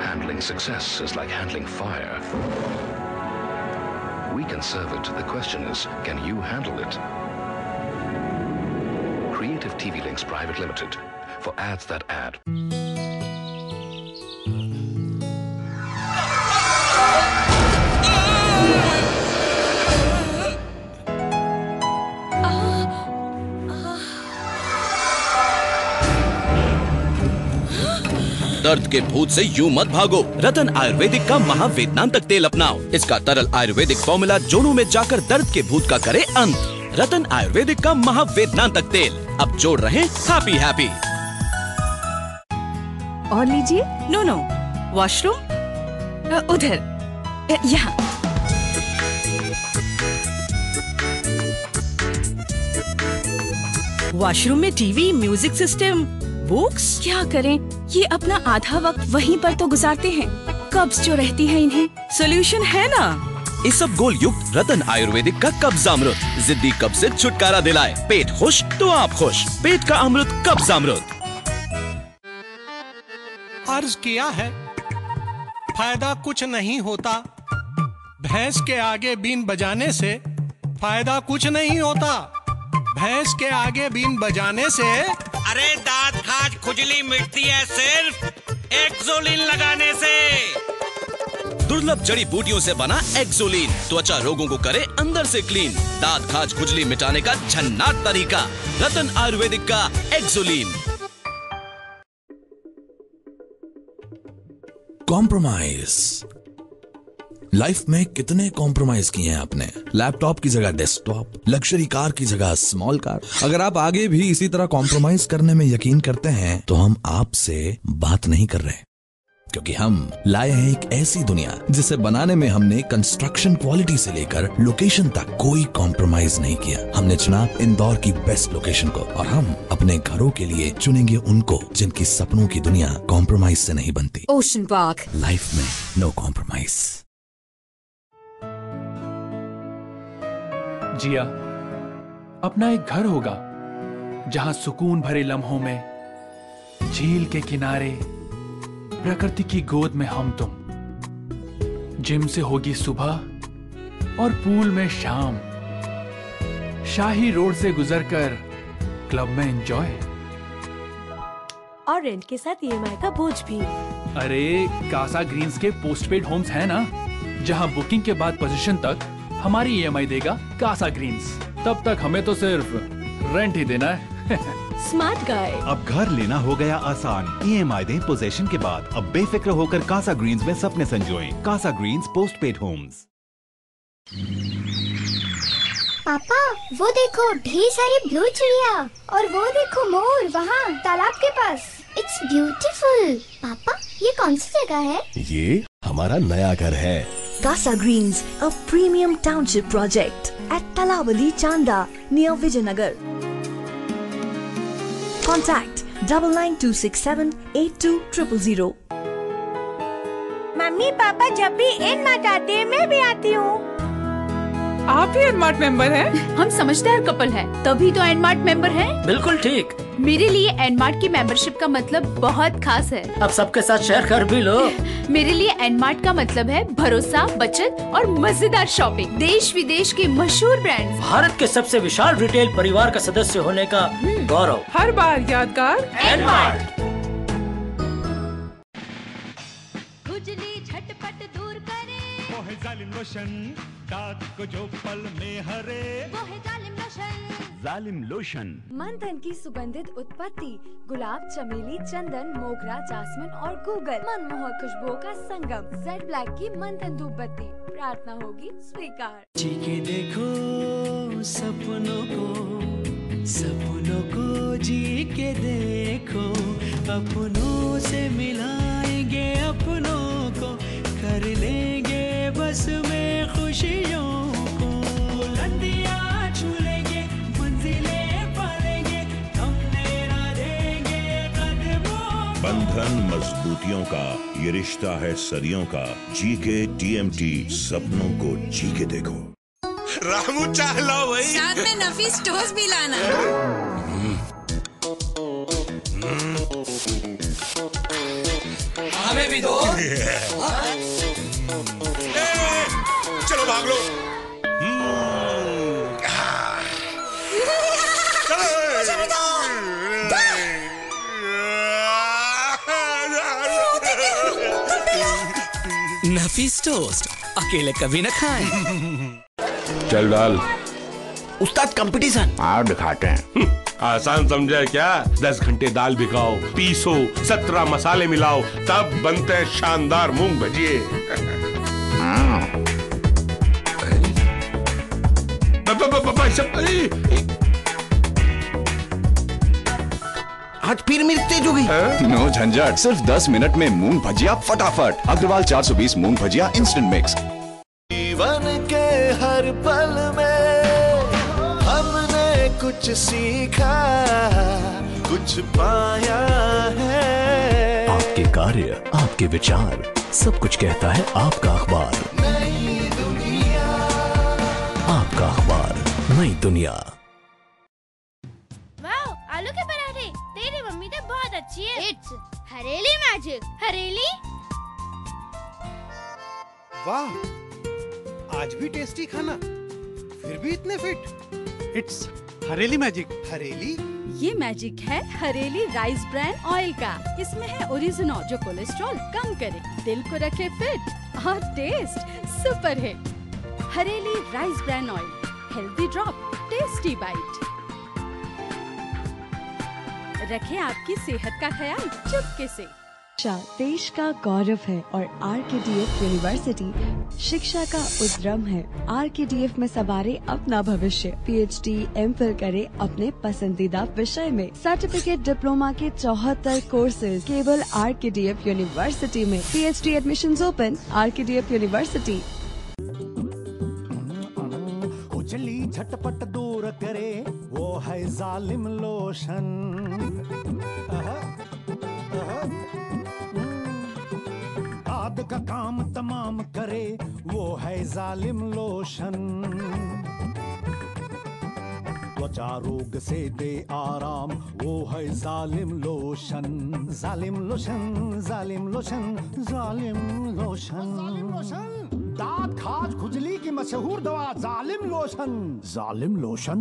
handling success is like handling fire. We can serve it. The question is, can you handle it? Creative TV Links Private Limited. For ads that add. दर्द के भूत से यूं मत भागो। रतन आयुर्वेदिक का महावेदनांतक तेल अपनाओ। इसका तरल आयुर्वेदिक फॉर्मूला जोड़ों में जाकर दर्द के भूत का करे अंत। रतन आयुर्वेदिक का महावेदनांतक तेल अब जोड़ रहे हैप्पी हैप्पी। और लीजिए। नो नो, वॉशरूम उधर, यहाँ। वॉशरूम में टीवी, म्यूजिक सिस्टम, बुक्स। क्या करें, ये अपना आधा वक्त वहीं पर तो गुजारते हैं। कब्ज जो रहती है इन्हें। सोल्यूशन है ना, इस सब गोल युक्त रतन आयुर्वेदिक का कब्जामृत जिद्दी कब्ज से छुटकारा दिलाए। पेट खुश तो आप खुश। पेट का अमृत कब्जामृत। अर्ज किया है, फायदा कुछ नहीं होता। भैंस के आगे बीन बजाने से फायदा कुछ नहीं होता। भैंस के आगे बीन बजाने से अरे दांत खाज खुजली मिटती है सिर्फ एक्सोलिन लगाने से। दुर्लभ जड़ी बूटियों से बना एक्सोलिन त्वचा रोगों को करे अंदर से क्लीन। दांत खाज खुजली मिटाने का झन्नाट तरीका, रतन आयुर्वेदिक का एक्सोलिन। कॉम्प्रोमाइज। लाइफ में कितने कॉम्प्रोमाइज किए हैं आपने? लैपटॉप की जगह डेस्कटॉप, लग्जरी कार की जगह स्मॉल कार। अगर आप आगे भी इसी तरह कॉम्प्रोमाइज करने में यकीन करते हैं तो हम आपसे बात नहीं कर रहे, क्योंकि हम लाए हैं एक ऐसी दुनिया जिसे बनाने में हमने कंस्ट्रक्शन क्वालिटी से लेकर लोकेशन तक कोई कॉम्प्रोमाइज नहीं किया। हमने चुना इंदौर की बेस्ट लोकेशन को, और हम अपने घरों के लिए चुनेंगे उनको जिनकी सपनों की दुनिया कॉम्प्रोमाइज से नहीं बनती। Ocean park. लाइफ में नो कॉम्प्रोमाइज। जिया, अपना एक घर होगा जहां सुकून भरे लम्हों में झील के किनारे प्रकृति की गोद में हम तुम। जिम से होगी सुबह और पूल में शाम। शाही रोड से गुजरकर क्लब में एंजॉय। और रेंट के साथ ईएमआई का बोझ भी। अरे कासा ग्रीन्स के पोस्टपेड होम्स है ना, जहां बुकिंग के बाद पोजीशन तक हमारी ईएमआई देगा कासा ग्रीन्स। तब तक हमें तो सिर्फ रेंट ही देना है। Smart guy. अब घर लेना हो गया आसान। ईएमआई दें पोजेशन के बाद। अब बेफिक्र होकर कासा ग्रीन्स में सपने संजोएं। Casa Greens postpaid homes. पापा, वो देखो ढेर सारी ब्लू चिड़िया। और वो देखो मोर वहाँ तालाब के पास। It's beautiful. पापा, ये कौन सी जगह है? ये हमारा नया घर है। Casa Greens, a premium township project at Talawali, Chanda, near Vijayanagar. Contact 9926782000. Mummy papa जब भी इन मार्ट आते हैं मैं भी आती हूँ। आप भी एनमार्ट मेंबर हैं? हम समझदार कपल हैं, तभी तो एनमार्ट मेंबर हैं। बिल्कुल ठीक। मेरे लिए एनमार्ट की मेंबरशिप का मतलब बहुत खास है। अब सबके साथ शेयर कर भी लो। मेरे लिए एनमार्ट का मतलब है भरोसा, बचत और मजेदार शॉपिंग। देश विदेश के मशहूर ब्रांड्स। भारत के सबसे विशाल रिटेल परिवार का सदस्य होने का गौरव। हर बार यादगार एनमार्ट। खुजली झटपट दूर करे। वो है जालिम लोशन, दाग को जो पल में हरे। वो है जालिम लोशन। जालिम लोशन। मंथन की सुगंधित उत्पत्ति गुलाब, चमेली, चंदन, मोगरा, जासमिन और गूगल। मनमोहक खुशबुओं का संगम। जेड ब्लैक की मंथन धूप बत्ती। प्रार्थना होगी स्वीकार। जी के देखो सपनों को जी के देखो। अपनों से मिलाएंगे अपनों को। कर लेंगे बस में खुशियों को। बुलंदियां छू लेंगे, मंजिलें पालेंगे। थमने ना देंगे कदमों को। बंधन मजबूतियों का, ये रिश्ता है सदियों का। जी के TMT, सपनों को जी के देखो। रामू चाह लो भाई। साथ में नफीस टोस्ट भी लाना। हमें भी दो। चलो भाग लो। मुझे भी दो। नफीस टोस्ट अकेले कभी न खाएं। चल डाल। उस्ताद कंपटीशन। आओ दिखाते हैं। आसान समझे क्या? 10 घंटे दाल भिगाओ, पीसो, 17 मसाले मिलाओ, तब बनते हैं शानदार मूंग भजिए। आज फिर मिर्च तेज हो गई। नो झंझट, सिर्फ 10 मिनट में मूंग भजिया फटाफट। अग्रवाल 420 मूंग भजिया इंस्टेंट मिक्स। जीवन के हर पल में हमने कुछ सीखा, कुछ पाया है। आपके कार्य, आपके विचार, सब कुछ कहता है आपका अखबार। नई दुनिया, आपका अखबार, नई दुनिया। वाओ, आलू के पराठे तेरी मम्मी तो बहुत अच्छी है। इट्स हरेली मैजिक। हरेली। वाह, आज भी टेस्टी खाना, फिर भी इतने फिट। इट्स हरेली मैजिक। हरेली ये मैजिक है हरेली राइस ब्रांड ऑयल का। इसमें है ओरिजिनल जो कोलेस्ट्रॉल कम करे, दिल को रखे फिट और टेस्ट सुपर है। Hareli rice bran oil, healthy drop, tasty bite. रखें आपकी सेहत का ख्याल चुपके से। देश का गौरव है और RKDF यूनिवर्सिटी शिक्षा का उद्यम है। RKDF में सवारे अपना भविष्य। PhD, MPhil करे अपने पसंदीदा विषय में। सर्टिफिकेट डिप्लोमा के 74 कोर्सेज केवल RKDF यूनिवर्सिटी में। PhD admissions open RKDF university. खुजली झटपट दूर करे वो है जालिम लोशन। दाद का काम तमाम करे वो है जालिम लोशन। त्वचा रोग से दे आराम वो है जालिम लोशन। जालिम लोशन, जालिम लोशन, जालिम लोशन। दांत खाज खुजली की मशहूर दवा जालिम लोशन। जालिम lotion.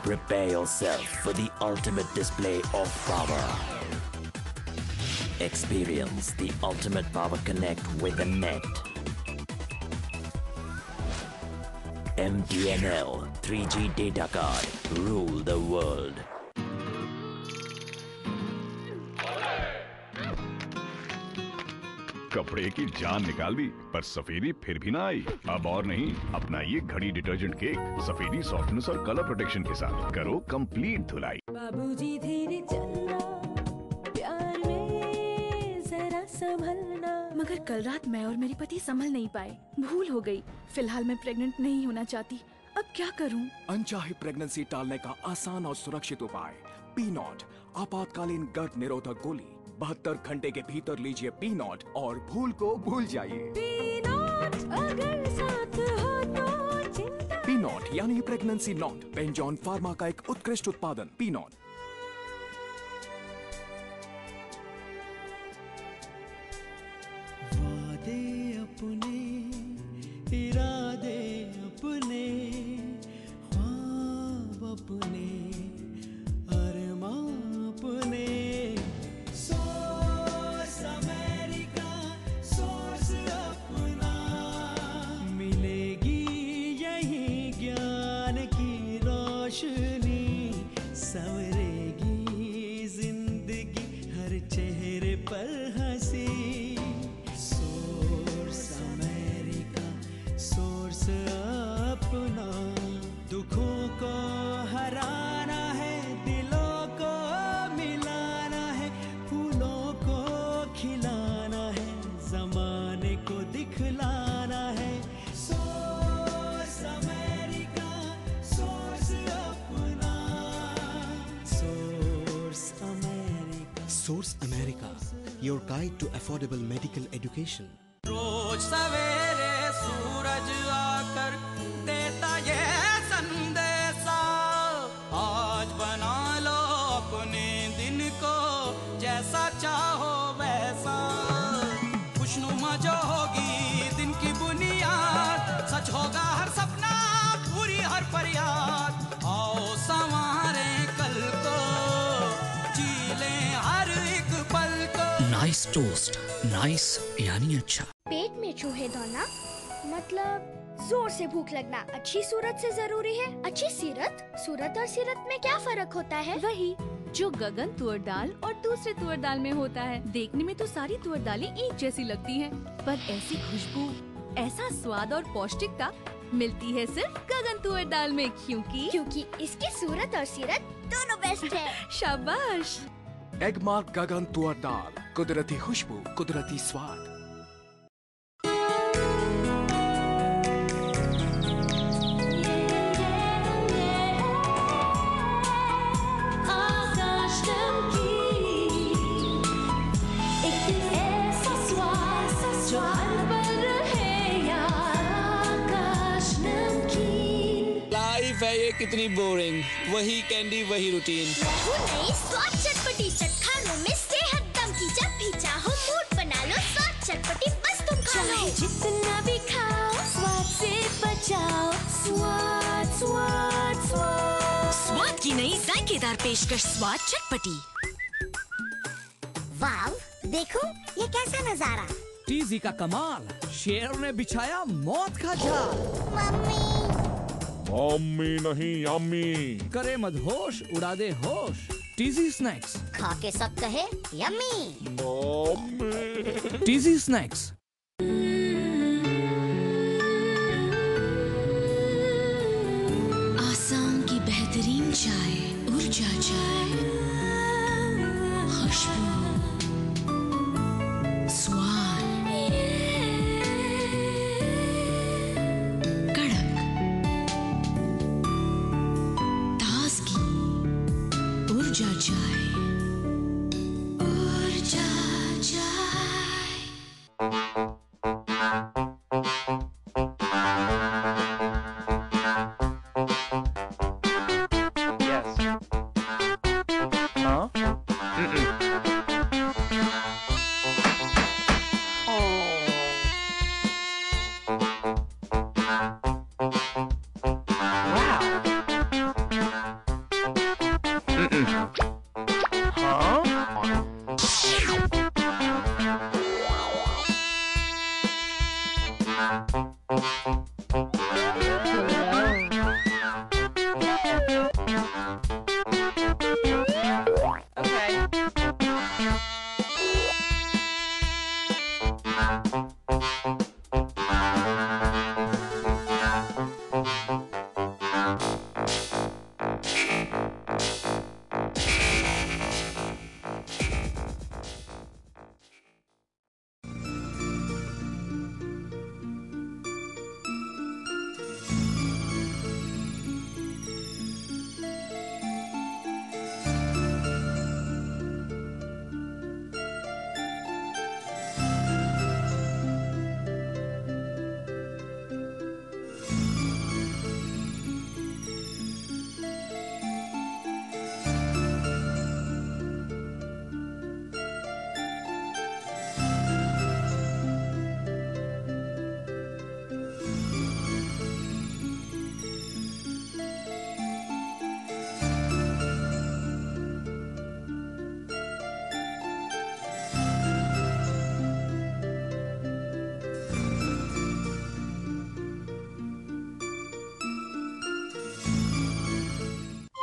Prepare yourself for the ultimate display of power. Experience the ultimate power connect with the net. MTNL 3G data card. Rule the world. कपड़े की जान निकाल दी पर सफेदी फिर भी ना आई। अब और नहीं, अपना ये घड़ी डिटर्जेंट केक सफेदी सॉफ्टनेस और कलर प्रोटेक्शन के साथ करो कंप्लीट धुलाई। बाबूजी धीरे चलना, प्यार में जरा संभलना। मगर कल रात मैं और मेरे पति संभल नहीं पाए, भूल हो गई। फिलहाल मैं प्रेग्नेंट नहीं होना चाहती, अब क्या करूं? अनचाहे प्रेगनेंसी टालने का आसान और सुरक्षित उपाय P-Nod आपातकालीन गर्भ निरोधक गोली। 72 घंटे के भीतर लीजिए P-Nod और भूल को भूल जाइए। अगर साथ हो तो चिंता। P-Nod यानी प्रेगनेंसी नॉट, पेंजॉन फार्मा का एक उत्कृष्ट उत्पादन। P-Nod। वादे अपने, इरादे अपने, ख्वाब अपने, अरमां अपने। सोर्स अमेरिका, सोर्स अपना। मिलेगी यही ज्ञान की रोशनी, संवरेगी जिंदगी हर चेहरे पर हंसी। सोर्स अमेरिका, सोर्स अपना। दुखों को हराना है, दिलों को मिलाना है, फूलों को खिलाना है, जमाने को दिखलाना है। सोर्स अमेरिका, सोर्स अपना। Source America. Source America, your guide to affordable medical education. रोज सवेरे सूरज आकर देता ये संदेशा, आज बना लो अपने दिन को नाइस टोस्ट। नाइस यानी अच्छा। पेट में चूहे दौड़ना मतलब जोर से भूख लगना अच्छी सूरत से जरूरी है। अच्छी सीरत, सूरत और सीरत में क्या फर्क होता है? वही जो गगन तुअर दाल और दूसरे तुअर दाल में होता है। देखने में तो सारी तुअर दालें एक जैसी लगती हैं, पर ऐसी खुशबू, ऐसा स्वाद और पौष्टिकता मिलती है सिर्फ गगन तुअर दाल में, क्योंकि इसकी सूरत और सीरत दोनों बेस्ट है। शाबाश। एगमार्क गगन तुअर दाल, कुदरती खुशबू, कुदरती स्वाद। है ये कितनी बोरिंग, वही कैंडी वही रूटीन। नई स्वाद चटपटी चटखानों में सेहत दम की, जब भी चाहो मूड बना लो स्वाद चटपटी, बस तुम खा लो। जितना भी खाओ स्वाद से बचाओ, स्वाद स्वाद स्वाद। स्वाद की नई जायकेदार पेशकश स्वाद चटपटी। वाव, देखो ये कैसा नजारा। टीजी का कमाल, शेर ने बिछाया मौत का जाल। मम्मी नहीं यम्मी, करे मदहोश उड़ा दे होश। टीजी स्नैक्स, खा के सब कहे yummy. Mummy. TG snacks. Assam की बेहतरीन चाय, ऊर्जा चाय, खुशबू, स्वाद, ऊर्जा चाय, ऊर्जा चाय। Yes. Huh?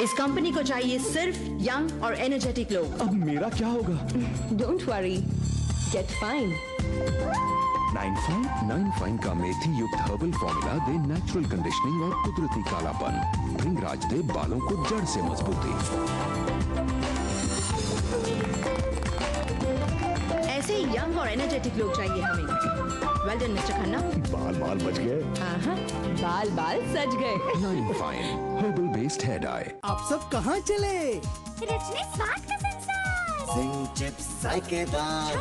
इस कंपनी को चाहिए सिर्फ यंग और एनर्जेटिक लोग। अब मेरा क्या होगा? Don't worry, get fine. 9 fine का मेथी युक्त हर्बल फॉर्मूला दे नेचुरल कंडीशनिंग और कुदरती कालापन। भृंगराज दे बालों को जड़ से मजबूती। ऐसे यंग और एनर्जेटिक लोग चाहिए हमें। Well done mister Khanna. बाल बच गए। हाँ, बाल सज गए। 9 fine herbal based hair dye. आप सब कहाँ चले? रचने स्वाद का संसार। जिंग चिप्स जायकेदार,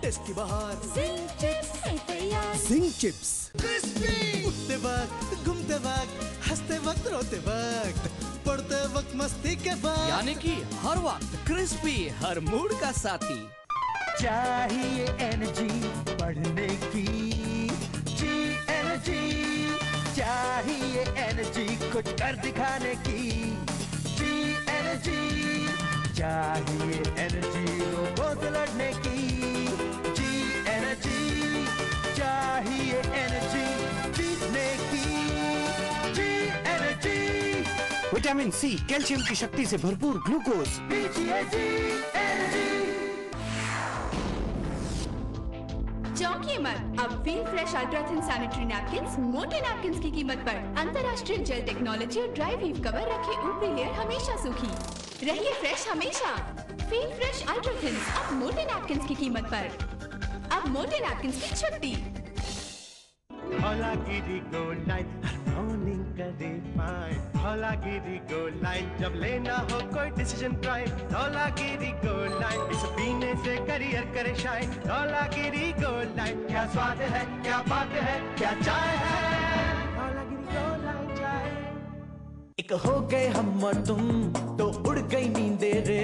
टेस्ट की बहार। जिंग चिप्स है तैयार। जिंग चिप्स क्रिस्पी। उठते वक्त, घूमते वक्त, हंसते वक्त, रोते वक्त, पढ़ते वक्त, मस्ती के वक्त, यानी कि हर वक्त क्रिस्पी, हर मूड का साथी। चाहिए एनर्जी पढ़ने की, जी एनर्जी। चाहिए एनर्जी कुछ कर दिखाने की, जी एनर्जी। चाहिए एनर्जी रोगों से लड़ने की, विटामिन सी, कैल्शियम की शक्ति से भरपूर ग्लूकोज। चौंकिए मत, अब feel fresh ultra thin sanitary napkins मोटे नैपकिन्स की कीमत पर। अंतर्राष्ट्रीय जेल टेक्नोलॉजी और ड्राई वीव कवर रखे ऊपरी लेयर हमेशा सूखी। रहिए फ्रेश हमेशा। फील फ्रेश अल्ट्रा थिन अब मोटे नैपकिन्स की कीमत पर। अब मोटे नैपकिन्स की छुट्टी। धौलागिरी गोल्ड लाइन हर मॉर्निंग करे फाइन। धौलागिरी गोल्ड लाइन जब लेना हो कोई decision prime. Dhaulagiri gold line इसे पीने से करियर करे शाइन। धौलागिरी गोल्ड लाइन क्या स्वाद है, क्या बात है, क्या चाय है। धौलागिरी गोल्ड लाइन चाय। एक हो गए हम और तुम तो उड़ गई नींदे रे।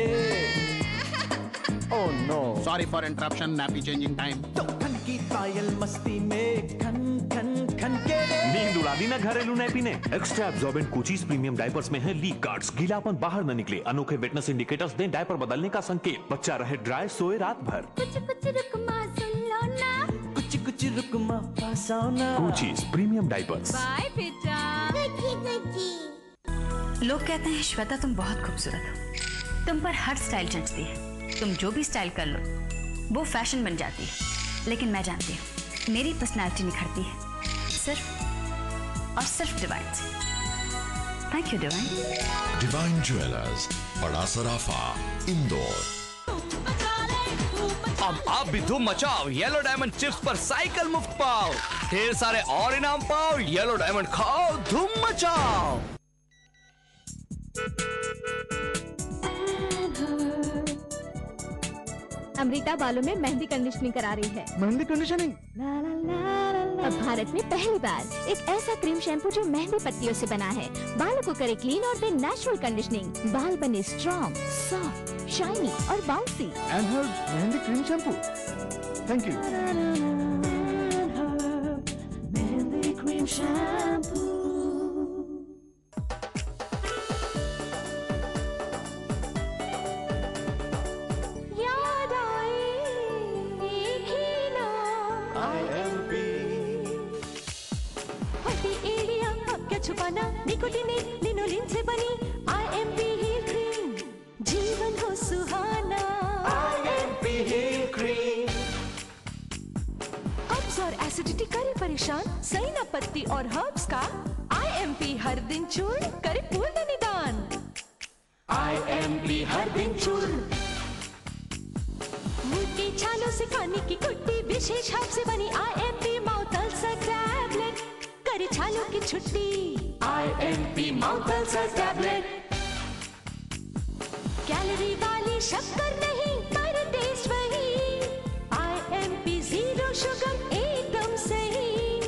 Oh no! Sorry for interruption. Nappy changing time. तो खन की पायल मस्ती में खन खन खन के रे। नींद उड़ा दी ना घरेलू नैपी ने। एक्स्ट्रा एब्जॉर्बेंट कुचीज प्रीमियम डायपर्स में है लीक गार्ड्स, गीलापन बाहर न निकले। अनोखे विटनेस इंडिकेटर्स दें डायपर बदलने का संकेत। बच्चा रहे ड्राई, सोए रात भर। कुछ कुछ रुकमा सुन लो ना। कुछ कुछ रुकमा पास आओ ना। कुचीज प्रीमियम डायपर्स। बाय बेटा। लोग कहते हैं श्वेता तुम बहुत खूबसूरत हो, तुम पर हर स्टाइल जचती है, तुम जो भी स्टाइल कर लो वो फैशन बन जाती है। लेकिन मैं जानती हूँ मेरी पर्सनैलिटी निखरती है सिर्फ और सिर्फ डिवाइन से। Thank you divine. Divine jewellers, बड़ा सराफा, इंदौर। अब आप भी धूम मचाओ, येलो डायमंड चिप्स पर साइकिल मुफ्त पाओ, ढेर सारे और इनाम पाओ। येलो डायमंड खाओ, धूम मचाओ। अमृता बालों में मेहंदी कंडीशनिंग करा रही है। मेहंदी कंडीशनिंग? अब भारत में पहली बार एक ऐसा क्रीम शैम्पू जो मेहंदी पत्तियों से बना है, बालों को करे क्लीन और दे नेचुरल कंडीशनिंग। बाल बने स्ट्रॉन्ग, सॉफ्ट, शाइनी और बाउंसी। एनहर्ब्ड mehndi cream shampoo. Thank you. Mehndi cream shampoo. छुपाना निकोटिनेट लिनोलिन से बनी IMP हील क्रीम, जीवन हो सुहाना। IMP heal cream. कब्ज और एसिडिटी करे परेशान, सही ना पत्ती और हर्ब्स का IMP हर दिन चूर्ण करे पूर्ण निदान। IMP हर दिन चूर्ण। मुंह की छालों से खाने की कुट्टी, विशेष हर्ब से बनी IMP माउथ अल्सर टैबलेट, करे छालों की छुट्टी। IMP mouth ulcer tablet. Calorie वाली शक्कर नहीं पर टेस्ट वही, IMP जीरो शुगर एकदम सही।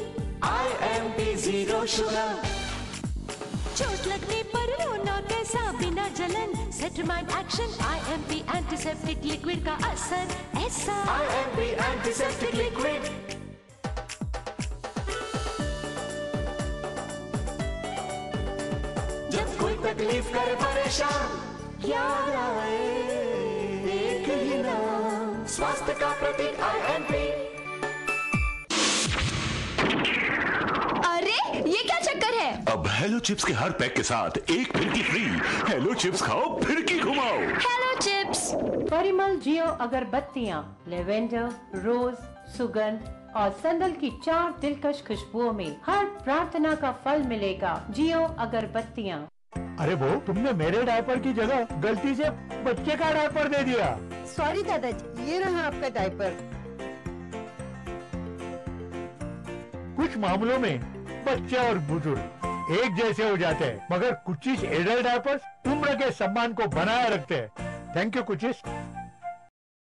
IMP zero sugar. चोट लगने पर रोना कैसा बिना जलन, सेटरमाइड एक्शन IMP एंटीसेप्टिक लिक्विड का असर ऐसा। IMP antiseptic liquid. तकलीफ करे परेशान, याद आए एक ही नाम, स्वास्थ्य का प्रतीक IMP। अरे ये क्या चक्कर है? अब हेलो चिप्स के हर पैक के साथ एक फिरकी फ्री। हेलो चिप्स खाओ, फिरकी घुमाओ। Hello chips. परिमल जियो अगरबत्तियाँ, लेवेंडर, रोज, सुगंध और संदल की 4 दिलकश खुशबुओं में हर प्रार्थना का फल मिलेगा। जियो अगरबत्तियाँ। अरे वो तुमने मेरे डायपर की जगह गलती से बच्चे का डायपर दे दिया। सॉरी दादाजी, ये रहा आपका डायपर। कुछ मामलों में बच्चे और बुजुर्ग एक जैसे हो जाते हैं, मगर कुछ एडल्ट डायपर्स उम्र के सम्मान को बनाए रखते हैं। Thank you कुचिस।